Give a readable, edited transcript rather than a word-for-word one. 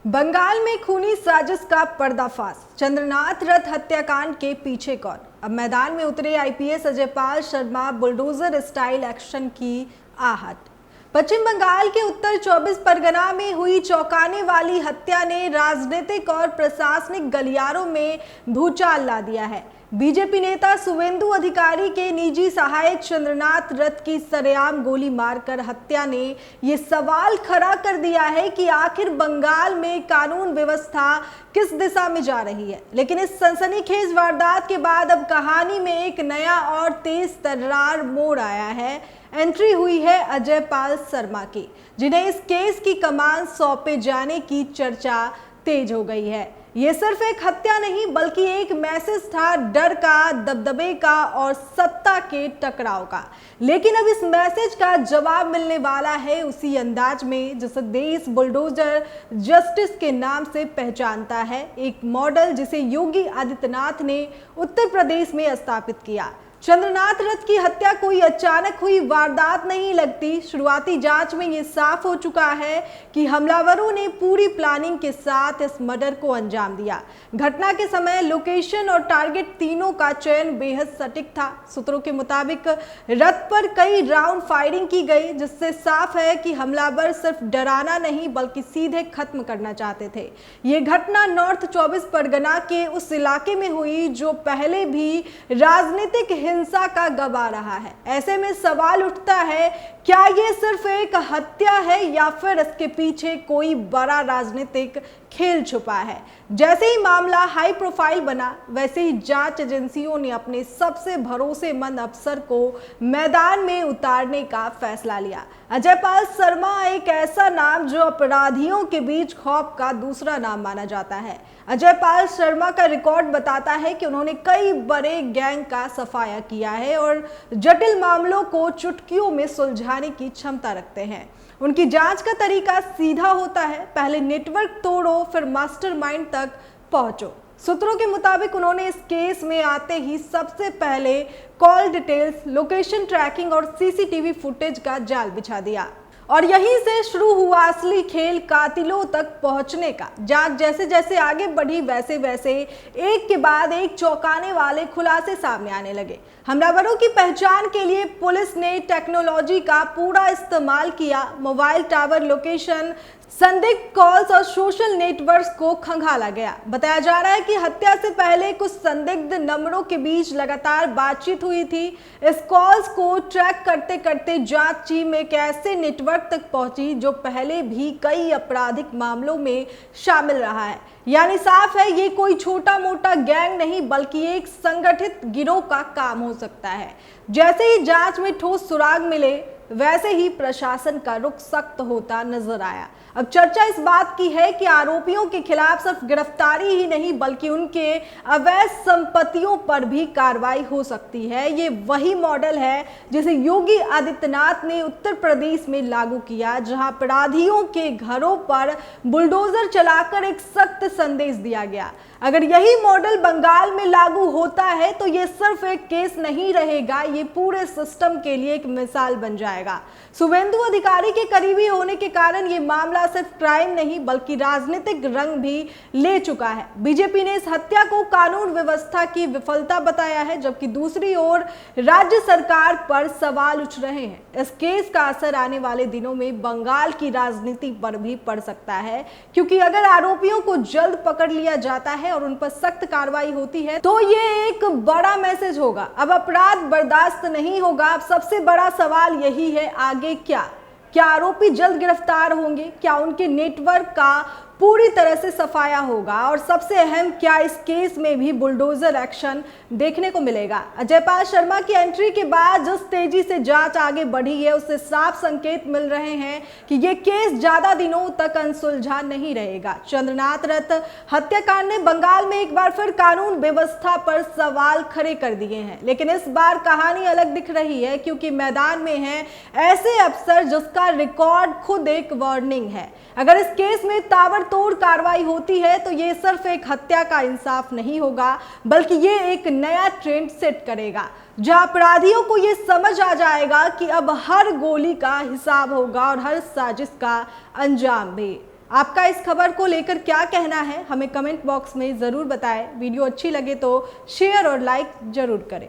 बंगाल में खूनी साजिश का पर्दाफाश। चंद्रनाथ रथ हत्याकांड के पीछे कौन? अब मैदान में उतरे IPS Ajaypal Sharma bulldozer style action की आहट। पश्चिम बंगाल के उत्तर 24 परगना में हुई चौंकाने वाली हत्या ने राजनीतिक और प्रशासनिक गलियारों में भूचाल ला दिया है। बीजेपी नेता शुवेंदु अधिकारी के निजी सहायक चंद्रनाथ रथ की सरेआम गोली मारकर हत्या ने ये सवाल खड़ा कर दिया है कि आखिर बंगाल में कानून व्यवस्था किस दिशा में जा रही है। लेकिन इस सनसनीखेज वारदात के बाद अब कहानी में एक नया और तेज तर्रार मोड़ आया है। एंट्री हुई है अजयपाल शर्मा की, जिन्हें इस केस की कमान सौंपे जाने की चर्चा तेज हो गई है। ये सिर्फ एक हत्या नहीं बल्कि एक मैसेज था, डर का, दबदबे का और सत्ता के टकराव का। लेकिन अब इस मैसेज का जवाब मिलने वाला है उसी अंदाज में जिसे देश बुलडोजर जस्टिस के नाम से पहचानता है, एक मॉडल जिसे योगी आदित्यनाथ ने उत्तर प्रदेश में स्थापित किया। चंद्रनाथ रथ की हत्या कोई अचानक हुई वारदात नहीं लगती। शुरुआती जांच में ये साफ हो चुका है कि हमलावरों ने पूरी प्लानिंग के साथ इस मर्डर को अंजाम दिया। घटना के समय लोकेशन और टारगेट तीनों का चयन बेहद सटीक था। सूत्रों के मुताबिक रथ पर कई राउंड फायरिंग की गई, जिससे साफ है कि हमलावर सिर्फ डराना नहीं बल्कि सीधे खत्म करना चाहते थे। ये घटना नॉर्थ 24 परगना के उस इलाके में हुई जो पहले भी राजनीतिक हिंसा का गवाह रहा है। ऐसे में सवाल उठता है, क्या ये सिर्फ एक हत्या है या फिर इसके पीछे कोई बड़ा राजनीतिक खेल छुपा है? जैसे ही मामला हाई प्रोफाइल बना, वैसे ही जांच एजेंसियों ने अपने सबसे भरोसेमंद अफसर को मैदान में उतारने का फैसला लिया। अजयपाल शर्मा एक ऐसा नाम जो अपराधियों के बीच खौफ का दूसरा नाम माना जाता है। अजयपाल शर्मा का रिकॉर्ड बताता है कि उन्होंने कई बड़े गैंग का सफाया किया है और जटिल मामलों को चुटकियों में सुलझाने की क्षमता रखते हैं। उनकी जांच का तरीका सीधा होता है, पहले नेटवर्क तोड़ो फिर मास्टरमाइंड तक पहुंचो। सूत्रों के मुताबिक उन्होंने इस केस में आते ही सबसे पहले कॉल डिटेल्स, लोकेशन ट्रैकिंग और सीसीटीवी फुटेज का जाल बिछा दिया और यहीं से शुरू हुआ असली खेल, कातिलों तक पहुंचने का। जांच जैसे जैसे आगे बढ़ी वैसे वैसे एक के बाद एक चौंकाने वाले खुलासे सामने आने लगे। हमलावरों की पहचान के लिए पुलिस ने टेक्नोलॉजी का पूरा इस्तेमाल किया। मोबाइल टावर लोकेशन, संदिग्ध कॉल्स और सोशल नेटवर्क्स को खंगाला गया। बताया जा रहा है कि हत्या से पहले कुछ संदिग्ध नंबरों के बीच लगातार बातचीत हुई थी। इस कॉल्स को ट्रैक करते करते जांच टीम एक ऐसे नेटवर्क तक पहुंची जो पहले भी कई आपराधिक मामलों में शामिल रहा है। यानी साफ है, ये कोई छोटा मोटा गैंग नहीं बल्कि एक संगठित गिरोह का काम हो सकता है। जैसे ही जांच में ठोस सुराग मिले, वैसे ही प्रशासन का रुख सख्त होता नजर आया। अब चर्चा इस बात की है कि आरोपियों के खिलाफ सिर्फ गिरफ्तारी ही नहीं बल्कि उनके अवैध संपत्तियों पर भी कार्रवाई हो सकती है। ये वही मॉडल है जिसे योगी आदित्यनाथ ने उत्तर प्रदेश में लागू किया, जहां अपराधियों के घरों पर बुलडोजर चलाकर एक सख्त संदेश दिया गया। अगर यही मॉडल बंगाल में लागू होता है तो ये सिर्फ एक केस नहीं रहेगा, ये पूरे सिस्टम के लिए एक मिसाल बन जाएगा। शुवेंदु अधिकारी के करीबी होने के कारण ये मामला सिर्फ क्राइम नहीं बल्कि राजनीतिक रंग भी ले चुका है। बीजेपी ने इस हत्या को कानून व्यवस्था की विफलता बताया है, जबकि दूसरी ओर राज्य सरकार पर सवाल उठ रहे हैं। इस केस का असर आने वाले दिनों में बंगाल की राजनीति पर भी पड़ सकता है, क्योंकि अगर आरोपियों को जल्द पकड़ लिया जाता है और उन पर सख्त कार्रवाई होती है तो ये एक बड़ा मैसेज होगा। अब अपराध बर्दाश्त नहीं होगा। अब सबसे बड़ा सवाल यही है, आगे क्या आरोपी जल्द गिरफ्तार होंगे? क्या उनके नेटवर्क का पूरी तरह से सफाया होगा? और सबसे अहम, क्या इस केस में भी बुलडोजर एक्शन देखने को मिलेगा? अजयपाल शर्मा की एंट्री के बाद जिस तेजी से जांच आगे बढ़ी है, उससे साफ संकेत मिल रहे हैं कि ये केस ज्यादा दिनों तक अनसुलझा नहीं रहेगा। चंद्रनाथ रथ हत्याकांड ने बंगाल में एक बार फिर कानून व्यवस्था पर सवाल खड़े कर दिए हैं, लेकिन इस बार कहानी अलग दिख रही है, क्योंकि मैदान में हैं ऐसे अफसर जिसका रिकॉर्ड खुद एक वार्निंग है। अगर इस केस में ताबड़तोड़ कार्रवाई होती है तो ये सिर्फ एक हत्या का इंसाफ नहीं होगा बल्कि ये एक नया ट्रेंड सेट करेगा, जहां अपराधियों को ये समझ आ जाएगा कि अब हर गोली का हिसाब होगा और हर साजिश का अंजाम भी। आपका इस खबर को लेकर क्या कहना है, हमें कमेंट बॉक्स में ज़रूर बताएं। वीडियो अच्छी लगे तो शेयर और लाइक जरूर करें।